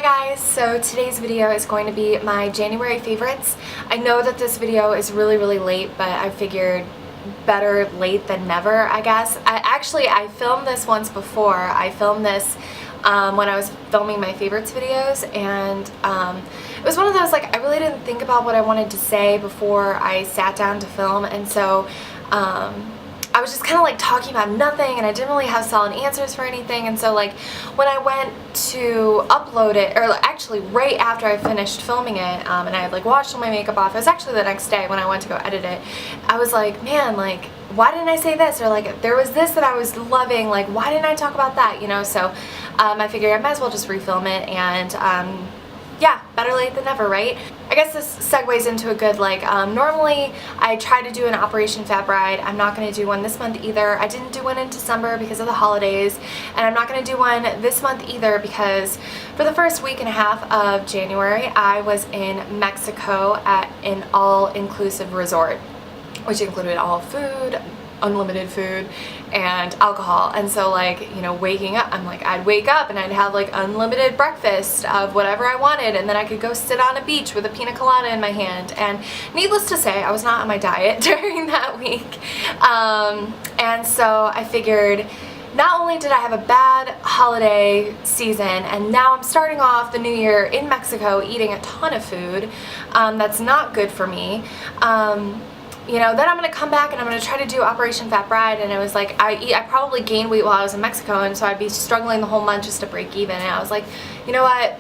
Hi guys, so today's video is going to be my January favorites. I know that this video is really late, but I figured better late than never, I guess. I filmed this once before. I filmed this when I was filming my favorites videos, and it was one of those, like, I really didn't think about what I wanted to say before I sat down to film, and so I was just kind of like talking about nothing, and I didn't really have solid answers for anything. And so like when I went to upload it, or actually right after I finished filming it, and I had like washed all my makeup off, it was actually the next day when I went to go edit it, I was like, man, like, why didn't I say this? Or like, there was this that I was loving, like, why didn't I talk about that, you know? So I figured I might as well just refilm it, and yeah, better late than never, right? I guess this segues into a good, like, normally I try to do an Operation Fat Bride. I'm not going to do one this month either. I didn't do one in December because of the holidays, and I'm not going to do one this month either because for the first week and a half of January, I was in Mexico at an all-inclusive resort, which included all food, unlimited food, and alcohol. And so, like, you know, waking up, I'd wake up and I'd have like unlimited breakfast of whatever I wanted, and then I could go sit on a beach with a pina colada in my hand. And needless to say, I was not on my diet during that week. And so I figured, not only did I have a bad holiday season, and now I'm starting off the new year in Mexico eating a ton of food that's not good for me, you know, then I'm going to come back and I'm going to try to do Operation Fat Bride, and it was like, I probably gained weight while I was in Mexico, and so I'd be struggling the whole month just to break even, and I was like, you know what,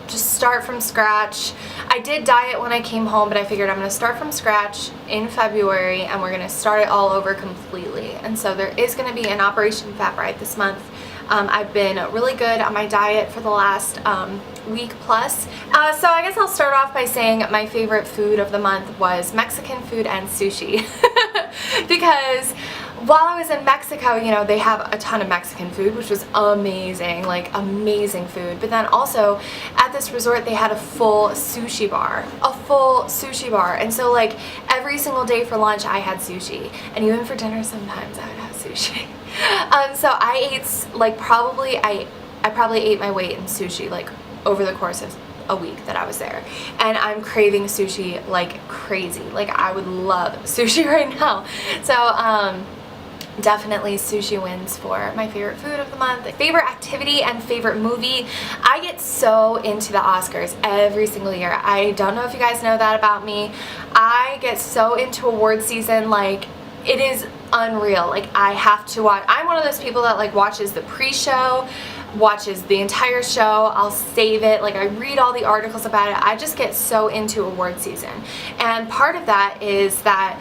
just start from scratch. I did diet when I came home, but I figured I'm going to start from scratch in February, and we're going to start it all over completely. And so there is going to be an Operation Fat Bride this month. I've been really good on my diet for the last week plus. So I guess I'll start off by saying my favorite food of the month was Mexican food and sushi. Because while I was in Mexico, you know, they have a ton of Mexican food, which was amazing, like amazing food. But then also at this resort, they had a full sushi bar, And so like every single day for lunch, I had sushi, and even for dinner sometimes I would have sushi. So I ate like I probably ate my weight in sushi like over the course of a week that I was there, and I'm craving sushi like crazy. Like, I would love sushi right now. So definitely sushi wins for my favorite food of the month. Favorite activity and favorite movie. I get so into the Oscars every single year. I don't know if you guys know that about me. I get so into award season, like, it is unreal. Like, I have to watch. I'm one of those people that like watches the pre-show, watches the entire show. I'll save it. Like, I read all the articles about it. I just get so into award season. And part of that is that,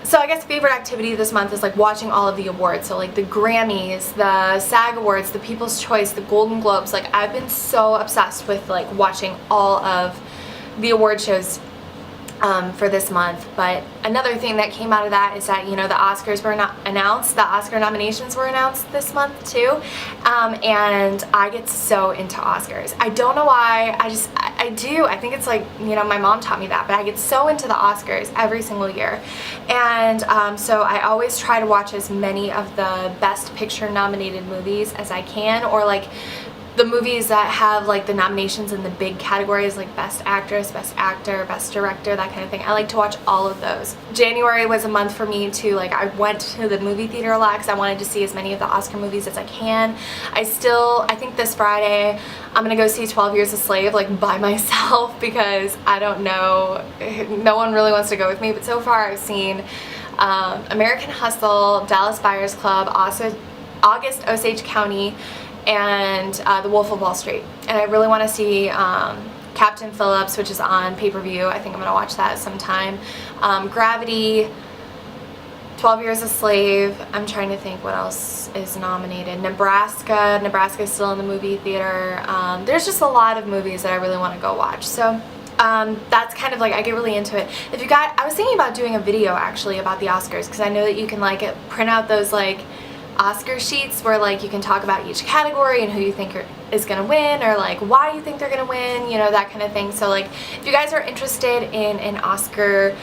so I guess favorite activity this month is like watching all of the awards. So like the Grammys, the SAG Awards, the People's Choice, the Golden Globes. Like, I've been so obsessed with like watching all of the award shows for this month. But another thing that came out of that is that, you know, the Oscars were not announced. The Oscar nominations were announced this month too, and I get so into Oscars. I don't know why. I do. I think it's like, you know, my mom taught me that, but I get so into the Oscars every single year. And so I always try to watch as many of the Best Picture nominated movies as I can, or like the movies that have like the nominations in the big categories, like Best Actress, Best Actor, Best Director, that kind of thing. I like to watch all of those. January was a month for me to, like, I went to the movie theater a lot because I wanted to see as many of the Oscar movies as I can. I think this Friday I'm gonna go see 12 Years a Slave, like, by myself, because I don't know, no one really wants to go with me, but so far I've seen American Hustle, Dallas Buyers Club, August Osage County, and The Wolf of Wall Street. And I really want to see Captain Phillips, which is on pay-per-view. I think I'm going to watch that sometime. Gravity, 12 Years a Slave. I'm trying to think what else is nominated. Nebraska is still in the movie theater. There's just a lot of movies that I really want to go watch. So that's kind of like, I get really into it. I was thinking about doing a video actually about the Oscars, because I know that you can like print out those like Oscar sheets where like you can talk about each category and who you think is gonna win, or like why you think they're gonna win, you know, that kind of thing. So like, if you guys are interested in an Oscar,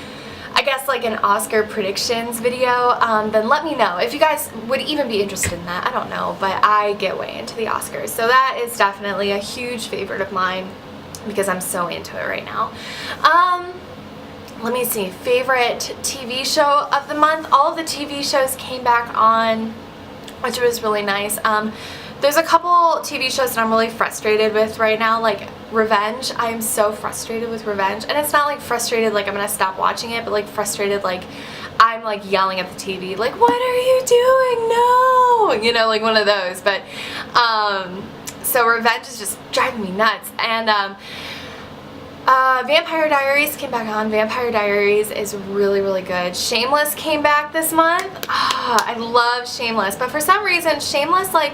I guess like an Oscar predictions video, then let me know if you guys would even be interested in that. I don't know, but I get way into the Oscars, so that is definitely a huge favorite of mine because I'm so into it right now. Let me see, favorite TV show of the month. All of the TV shows came back on, which was really nice. There's a couple TV shows that I'm really frustrated with right now, like Revenge. I am so frustrated with Revenge, and it's not like frustrated like I'm gonna stop watching it, but like frustrated like I'm like yelling at the TV like, what are you doing? No! You know, like one of those. But so Revenge is just driving me nuts. And Vampire Diaries came back on. Vampire Diaries is really, really good. Shameless came back this month. I love Shameless, but for some reason Shameless, like,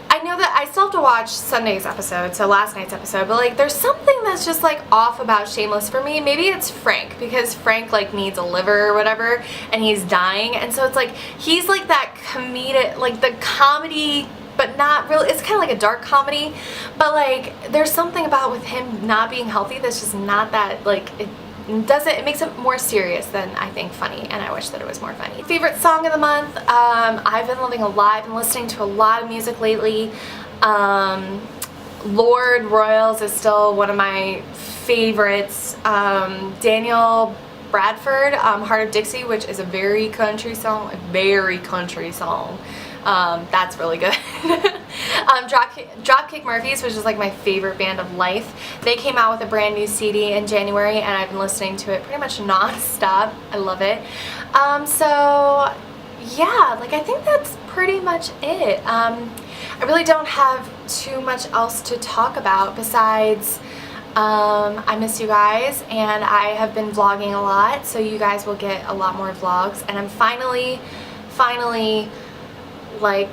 I know that I still have to watch Sunday's episode, so last night's episode, but like there's something that's just like off about Shameless for me. Maybe it's Frank, because Frank like needs a liver or whatever and he's dying, and so it's like he's like that comedic, like the comedy, but not really, it's kind of like a dark comedy, but like there's something about with him not being healthy that's just not that, like, it makes it more serious than I think funny, and I wish that it was more funny. Favorite song of the month, I've been living a lot. I've been listening to a lot of music lately. Lord Royals is still one of my favorites. Daniel Bradford, Heart of Dixie, which is a very country song, that's really good. Dropkick Murphys, which is like my favorite band of life. They came out with a brand new CD in January, and I've been listening to it pretty much non-stop. I love it. So yeah, like I think that's pretty much it. I really don't have too much else to talk about besides I miss you guys, and I have been vlogging a lot, so you guys will get a lot more vlogs, and I'm finally like,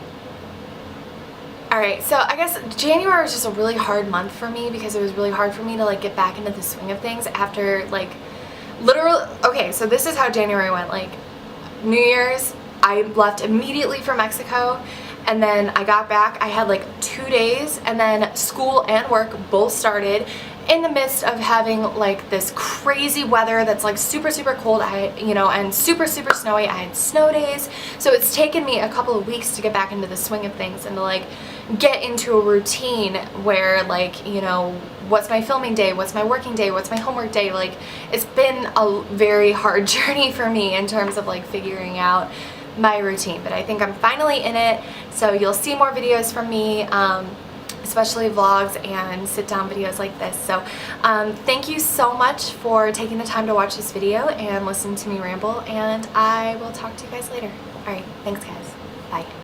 alright, so I guess January was just a really hard month for me because it was really hard for me to like get back into the swing of things after like literally, okay, so this is how January went. Like New Year's, I left immediately for Mexico, and then I got back, I had like 2 days, and then school and work both started in the midst of having like this crazy weather that's like super cold, and super snowy. I had snow days, so it's taken me a couple of weeks to get back into the swing of things and to like get into a routine where, like, you know, what's my filming day, what's my working day, what's my homework day. Like, it's been a very hard journey for me in terms of like figuring out my routine, but I think I'm finally in it, so you'll see more videos from me, especially vlogs and sit-down videos like this. So thank you so much for taking the time to watch this video and listen to me ramble, and I will talk to you guys later. Alright, thanks guys. Bye.